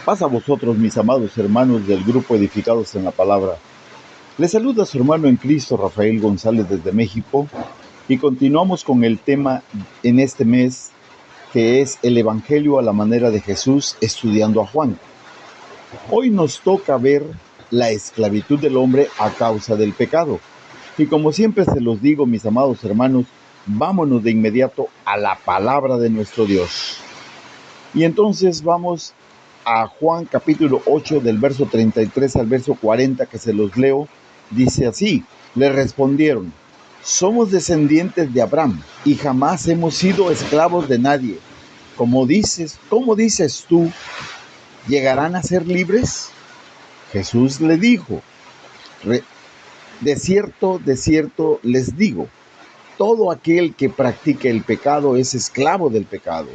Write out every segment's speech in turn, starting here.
Paz a vosotros, mis amados hermanos del grupo Edificados en la Palabra. Les saluda su hermano en Cristo, Rafael González, desde México, y continuamos con el tema en este mes, que es el Evangelio a la manera de Jesús, estudiando a Juan. Hoy nos toca ver la esclavitud del hombre a causa del pecado. Y como siempre se los digo, mis amados hermanos, vámonos de inmediato a la palabra de nuestro Dios. Y entonces vamos a Juan capítulo 8 del verso 33 al verso 40, que se los leo. Dice así: le respondieron: somos descendientes de Abraham y jamás hemos sido esclavos de nadie. ¿Cómo dices tú, llegarán a ser libres? Jesús le dijo: de cierto les digo, todo aquel que practique el pecado es esclavo del pecado.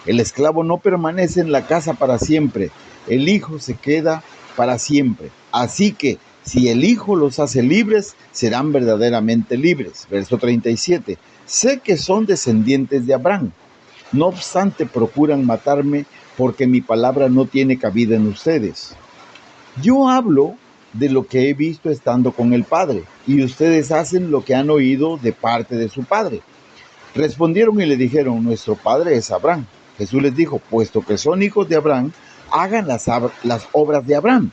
El esclavo no permanece en la casa para siempre, el Hijo se queda para siempre. Así que, si el Hijo los hace libres, serán verdaderamente libres. Verso 37. Sé que son descendientes de Abraham. No obstante, procuran matarme porque mi palabra no tiene cabida en ustedes. Yo hablo de lo que he visto estando con el Padre, y ustedes hacen lo que han oído de parte de su Padre. Respondieron y le dijeron: nuestro padre es Abraham. Jesús les dijo: puesto que son hijos de Abraham, hagan las obras de Abraham.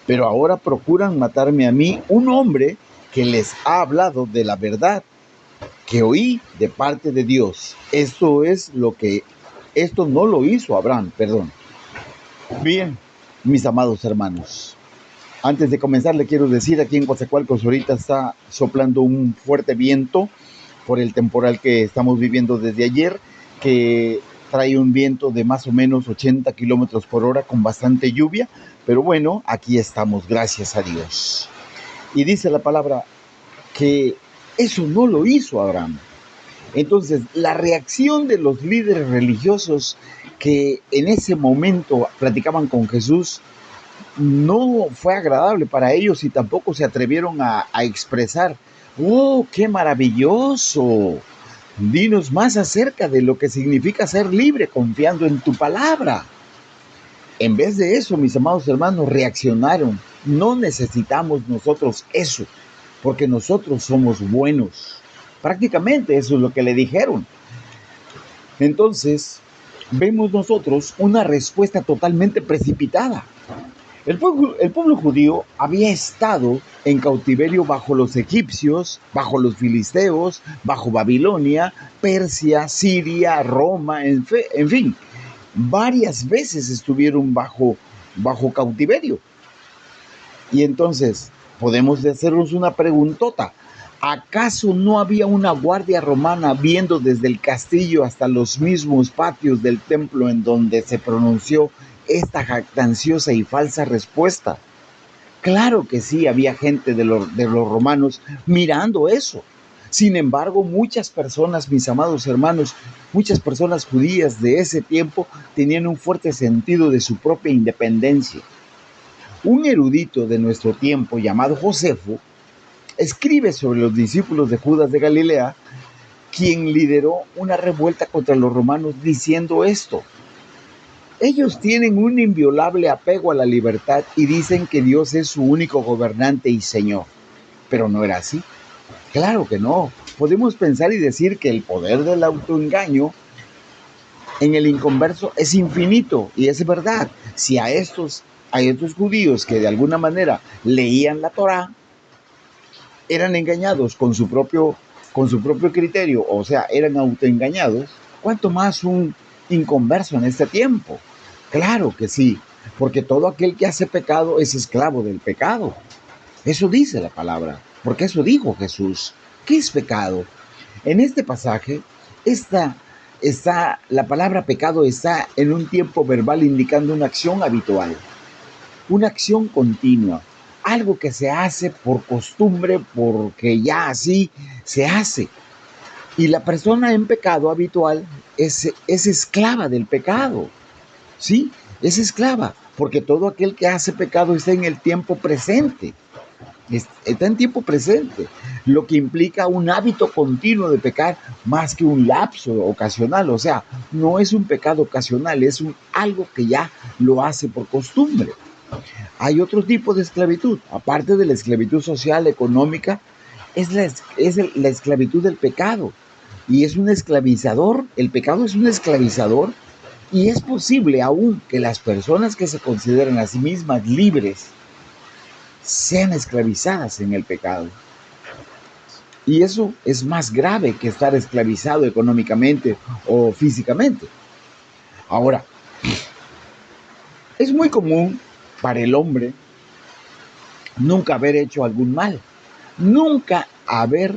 Pero ahora procuran matarme a mí, un hombre que les ha hablado de la verdad que oí de parte de Dios. Esto no lo hizo Abraham, perdón. Bien, mis amados hermanos, antes de comenzar le quiero decir, aquí en Coatzacoalcos ahorita está soplando un fuerte viento por el temporal que estamos viviendo desde ayer, que trae un viento de más o menos 80 kilómetros por hora con bastante lluvia, pero bueno, aquí estamos, gracias a Dios. Y dice la palabra que eso no lo hizo Abraham. Entonces, la reacción de los líderes religiosos que en ese momento platicaban con Jesús no fue agradable para ellos y tampoco se atrevieron a expresar: ¡oh, qué maravilloso! Dinos más acerca de lo que significa ser libre confiando en tu palabra. En vez de eso, mis amados hermanos, reaccionaron: no necesitamos nosotros eso, porque nosotros somos buenos. Prácticamente eso es lo que le dijeron. Entonces, vemos nosotros una respuesta totalmente precipitada. El pueblo judío había estado en cautiverio bajo los egipcios, bajo los filisteos, bajo Babilonia, Persia, Siria, Roma, en fin, varias veces estuvieron bajo cautiverio. Y entonces podemos hacernos una preguntota: ¿acaso no había una guardia romana viendo desde el castillo hasta los mismos patios del templo en donde se pronunció esta jactanciosa y falsa respuesta? Claro que sí, había gente de los romanos mirando eso. Sin embargo, muchas personas, mis amados hermanos, muchas personas judías de ese tiempo tenían un fuerte sentido de su propia independencia. Un erudito de nuestro tiempo llamado Josefo escribe sobre los discípulos de Judas de Galilea, quien lideró una revuelta contra los romanos, diciendo esto: ellos tienen un inviolable apego a la libertad y dicen que Dios es su único gobernante y Señor. Pero no era así. Claro que no. Podemos pensar y decir que el poder del autoengaño en el inconverso es infinito, y es verdad. Si a estos judíos que de alguna manera leían la Torá eran engañados con su propio criterio, o sea, eran autoengañados, ¿cuánto más un inconverso en este tiempo? Claro que sí, porque todo aquel que hace pecado es esclavo del pecado. Eso dice la palabra, porque eso dijo Jesús. ¿Qué es pecado? En este pasaje, la palabra pecado está en un tiempo verbal indicando una acción habitual, una acción continua, algo que se hace por costumbre, porque ya así se hace. Y la persona en pecado habitual es esclava del pecado. ¿Sí? Es esclava, porque todo aquel que hace pecado está en el tiempo presente. Está en tiempo presente, lo que implica un hábito continuo de pecar más que un lapso ocasional. O sea, no es un pecado ocasional, es algo que ya lo hace por costumbre. Hay otro tipo de esclavitud, aparte de la esclavitud social, económica, la esclavitud del pecado. Y es un esclavizador, el pecado es un esclavizador, y es posible aún que las personas que se consideran a sí mismas libres sean esclavizadas en el pecado. Y eso es más grave que estar esclavizado económicamente o físicamente. Ahora, es muy común para el hombre nunca haber hecho algún mal, nunca haber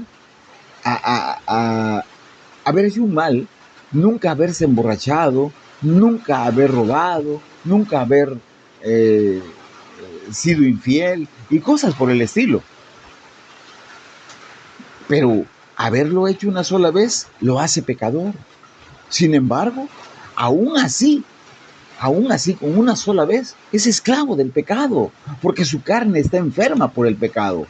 hecho un mal, nunca haberse emborrachado, nunca haber robado, nunca haber sido infiel y cosas por el estilo. Pero haberlo hecho una sola vez lo hace pecador. Sin embargo, aún así, con una sola vez, es esclavo del pecado, porque su carne está enferma por el pecado.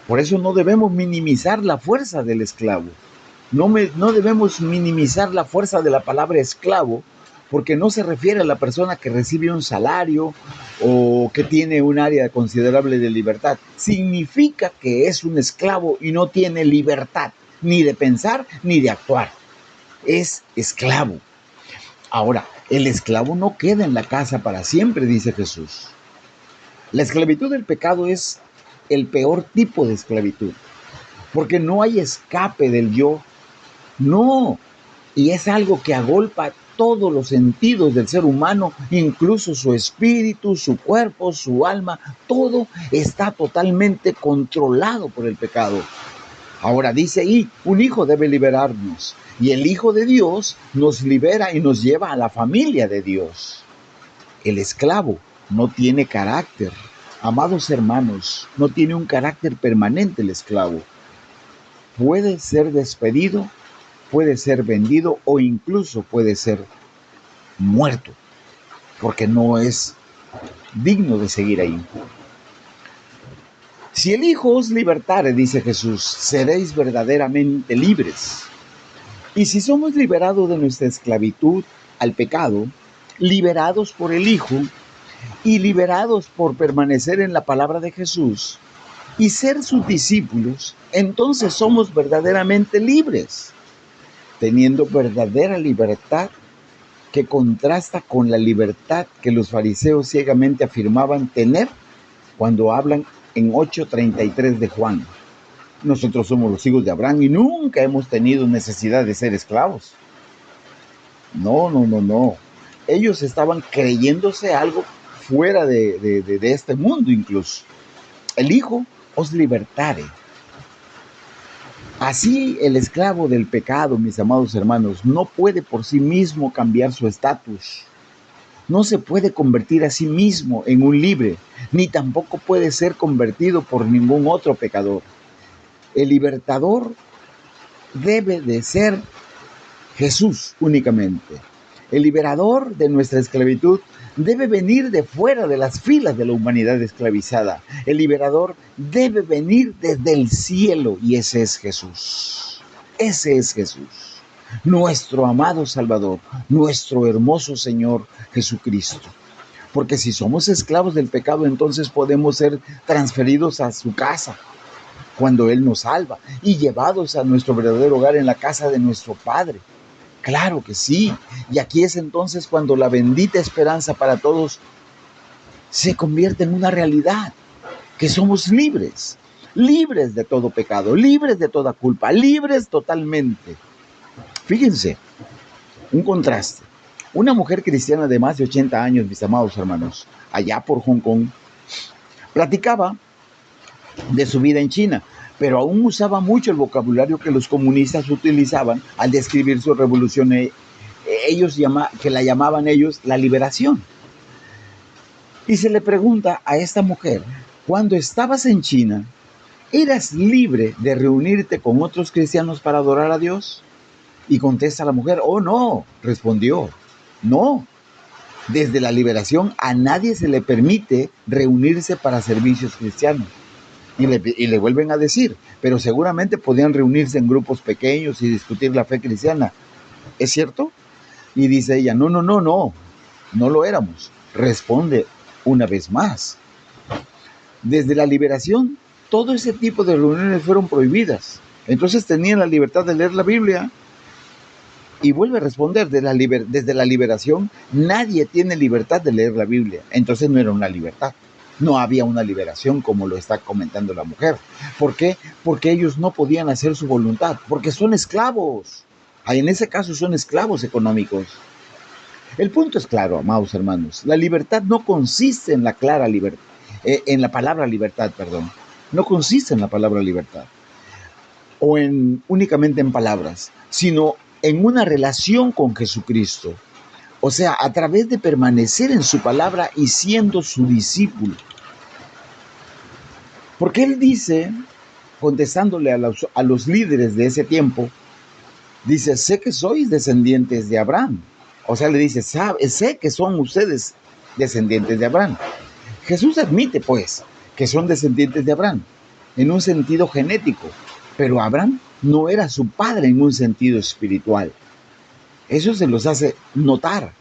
Por eso no debemos minimizar la fuerza del esclavo. No debemos minimizar la fuerza de la palabra esclavo, porque no se refiere a la persona que recibe un salario o que tiene un área considerable de libertad. Significa que es un esclavo y no tiene libertad, ni de pensar ni de actuar. Es esclavo. Ahora, el esclavo no queda en la casa para siempre, dice Jesús. La esclavitud del pecado es el peor tipo de esclavitud, porque no hay escape del yo. No, y es algo que agolpa todos los sentidos del ser humano, incluso su espíritu, su cuerpo, su alma, todo está totalmente controlado por el pecado. Ahora dice ahí, un hijo debe liberarnos, y el Hijo de Dios nos libera y nos lleva a la familia de Dios. El esclavo no tiene carácter. Amados hermanos, no tiene un carácter permanente el esclavo. Puede ser despedido, puede ser vendido o incluso puede ser muerto, porque no es digno de seguir ahí. Si el Hijo os libertare, dice Jesús, seréis verdaderamente libres. Y si somos liberados de nuestra esclavitud al pecado, liberados por el Hijo y liberados por permanecer en la palabra de Jesús y ser sus discípulos, entonces somos verdaderamente libres, teniendo verdadera libertad que contrasta con la libertad que los fariseos ciegamente afirmaban tener cuando hablan en 8:33 de Juan. Nosotros somos los hijos de Abraham y nunca hemos tenido necesidad de ser esclavos. No. Ellos estaban creyéndose algo fuera de este mundo incluso. El Hijo os libertare. Así el esclavo del pecado, mis amados hermanos, no puede por sí mismo cambiar su estatus. No se puede convertir a sí mismo en un libre, ni tampoco puede ser convertido por ningún otro pecador. El libertador debe de ser Jesús únicamente. El liberador de nuestra esclavitud debe venir de fuera de las filas de la humanidad esclavizada. El liberador debe venir desde el cielo y ese es Jesús. Ese es Jesús, nuestro amado Salvador, nuestro hermoso Señor Jesucristo. Porque si somos esclavos del pecado, entonces podemos ser transferidos a su casa cuando Él nos salva y llevados a nuestro verdadero hogar en la casa de nuestro Padre. Claro que sí. Y aquí es entonces cuando la bendita esperanza para todos se convierte en una realidad, que somos libres, libres de todo pecado, libres de toda culpa, libres totalmente. Fíjense, un contraste. Una mujer cristiana de más de 80 años, mis amados hermanos, allá por Hong Kong, platicaba de su vida en China, pero aún usaba mucho el vocabulario que los comunistas utilizaban al describir su revolución, que la llamaban ellos la liberación. Y se le pregunta a esta mujer, cuando estabas en China, ¿eras libre de reunirte con otros cristianos para adorar a Dios? Y contesta la mujer, oh no, respondió, no, Desde la liberación a nadie se le permite reunirse para servicios cristianos. Y le vuelven a decir, pero seguramente podían reunirse en grupos pequeños y discutir la fe cristiana. ¿Es cierto? Y dice ella, no, no lo éramos. Responde una vez más. Desde la liberación, todo ese tipo de reuniones fueron prohibidas. Entonces tenían la libertad de leer la Biblia. Y vuelve a responder, desde la liberación, nadie tiene libertad de leer la Biblia. Entonces no era una libertad. No había una liberación como lo está comentando la mujer. ¿Por qué? Porque ellos no podían hacer su voluntad. Porque son esclavos. En ese caso son esclavos económicos. El punto es claro, amados hermanos. La libertad no consiste en la clara libertad. En la palabra libertad, perdón. No consiste en la palabra libertad. O únicamente en palabras. Sino en una relación con Jesucristo. O sea, a través de permanecer en su palabra y siendo su discípulo. Porque él dice, contestándole a los líderes de ese tiempo, dice, sé que sois descendientes de Abraham. O sea, le dice, sé que son ustedes descendientes de Abraham. Jesús admite, pues, que son descendientes de Abraham, en un sentido genético. Pero Abraham no era su padre en un sentido espiritual. Eso se los hace notar.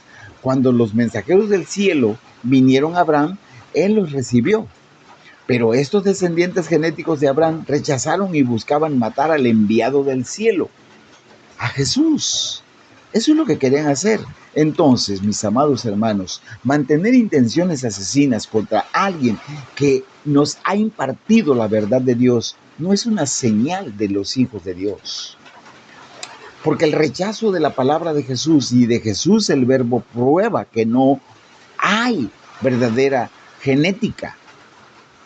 Cuando los mensajeros del cielo vinieron a Abraham, él los recibió. Pero estos descendientes genéticos de Abraham rechazaron y buscaban matar al enviado del cielo, a Jesús. Eso es lo que querían hacer. Entonces, mis amados hermanos, mantener intenciones asesinas contra alguien que nos ha impartido la verdad de Dios no es una señal de los hijos de Dios. Porque el rechazo de la palabra de Jesús y de Jesús el verbo prueba que no hay verdadera genética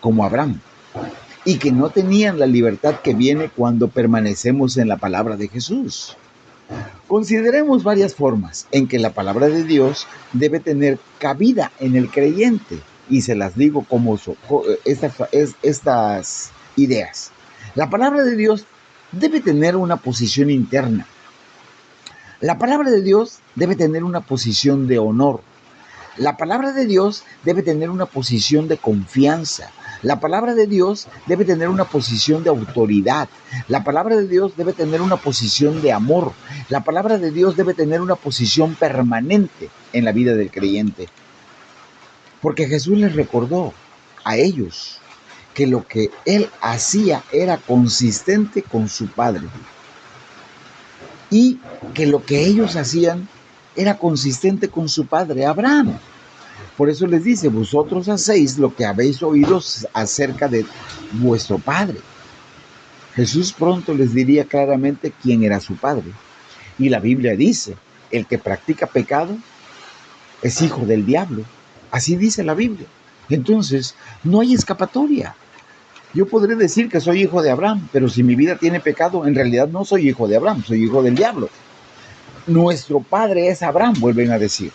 como Abraham y que no tenían la libertad que viene cuando permanecemos en la palabra de Jesús. Consideremos varias formas en que la palabra de Dios debe tener cabida en el creyente y se las digo como estas ideas. La palabra de Dios debe tener una posición interna. La palabra de Dios debe tener una posición de honor. La palabra de Dios debe tener una posición de confianza. La palabra de Dios debe tener una posición de autoridad. La palabra de Dios debe tener una posición de amor. La palabra de Dios debe tener una posición permanente en la vida del creyente. Porque Jesús les recordó a ellos que lo que Él hacía era consistente con su Padre. Y que lo que ellos hacían era consistente con su padre Abraham. Por eso les dice, vosotros hacéis lo que habéis oído acerca de vuestro padre. Jesús pronto les diría claramente quién era su padre. Y la Biblia dice, el que practica pecado es hijo del diablo. Así dice la Biblia. Entonces, no hay escapatoria. Yo podré decir que soy hijo de Abraham, pero si mi vida tiene pecado, en realidad no soy hijo de Abraham, soy hijo del diablo. Nuestro padre es Abraham, vuelven a decir.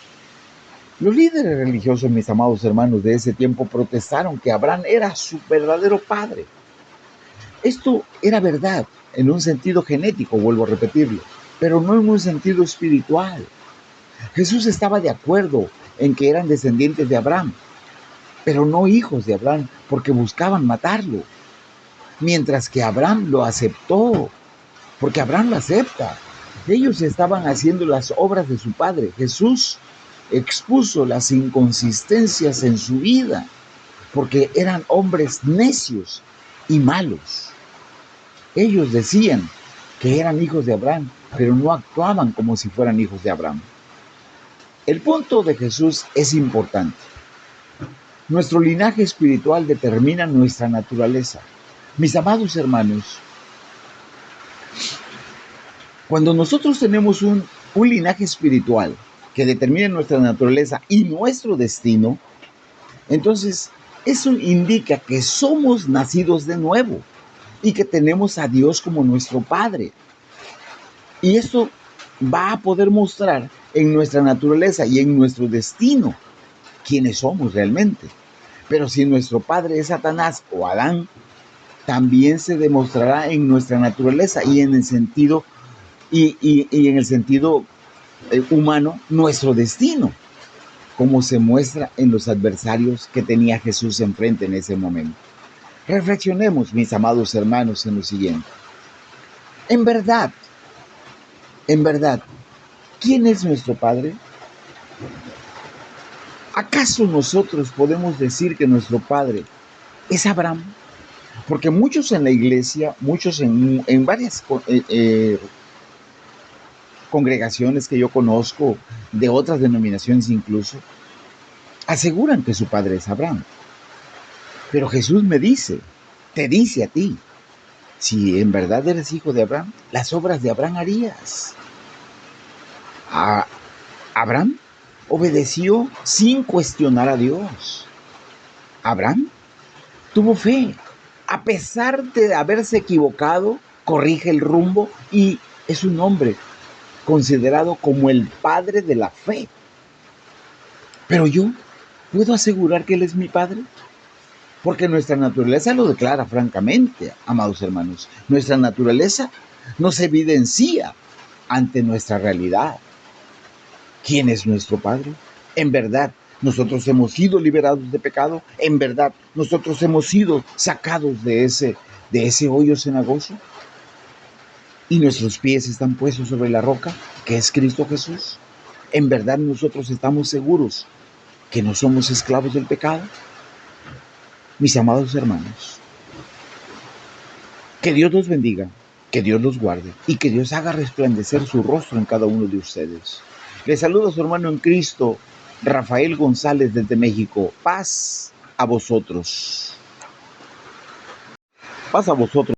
Los líderes religiosos, mis amados hermanos, de ese tiempo protestaron que Abraham era su verdadero padre. Esto era verdad en un sentido genético, vuelvo a repetirlo, pero no en un sentido espiritual. Jesús estaba de acuerdo en que eran descendientes de Abraham, pero no hijos de Abraham, porque buscaban matarlo. Mientras que Abraham lo aceptó, porque Abraham lo acepta. Ellos estaban haciendo las obras de su padre. Jesús expuso las inconsistencias en su vida, porque eran hombres necios y malos. Ellos decían que eran hijos de Abraham, pero no actuaban como si fueran hijos de Abraham. El punto de Jesús es importante. Nuestro linaje espiritual determina nuestra naturaleza. Mis amados hermanos, cuando nosotros tenemos un linaje espiritual que determina nuestra naturaleza y nuestro destino, entonces eso indica que somos nacidos de nuevo y que tenemos a Dios como nuestro Padre. Y esto va a poder mostrar en nuestra naturaleza y en nuestro destino quiénes somos realmente. Pero si nuestro padre es Satanás o Adán, también se demostrará en nuestra naturaleza y en el sentido humano nuestro destino. como se muestra en los adversarios que tenía Jesús enfrente en ese momento. Reflexionemos, mis amados hermanos, en lo siguiente. En verdad, ¿quién es nuestro Padre? ¿Acaso nosotros podemos decir que nuestro Padre es Abraham? Porque muchos en la iglesia, muchos en varias congregaciones que yo conozco, de otras denominaciones incluso, aseguran que su padre es Abraham. Pero Jesús te dice a ti, si en verdad eres hijo de Abraham, las obras de Abraham harías. Abraham obedeció sin cuestionar a Dios. Abraham tuvo fe. A pesar de haberse equivocado, corrige el rumbo y es un hombre considerado como el padre de la fe. Pero yo, ¿puedo asegurar que él es mi padre? Porque nuestra naturaleza lo declara francamente, amados hermanos. Nuestra naturaleza nos evidencia ante nuestra realidad. ¿Quién es nuestro Padre? En verdad, nosotros hemos sido liberados de pecado. En verdad, nosotros hemos sido sacados de ese hoyo cenagoso. Y nuestros pies están puestos sobre la roca, que es Cristo Jesús. En verdad, nosotros estamos seguros que no somos esclavos del pecado. Mis amados hermanos, que Dios los bendiga, que Dios los guarde y que Dios haga resplandecer su rostro en cada uno de ustedes. Les saluda su hermano en Cristo, Rafael González desde México. Paz a vosotros. Paz a vosotros.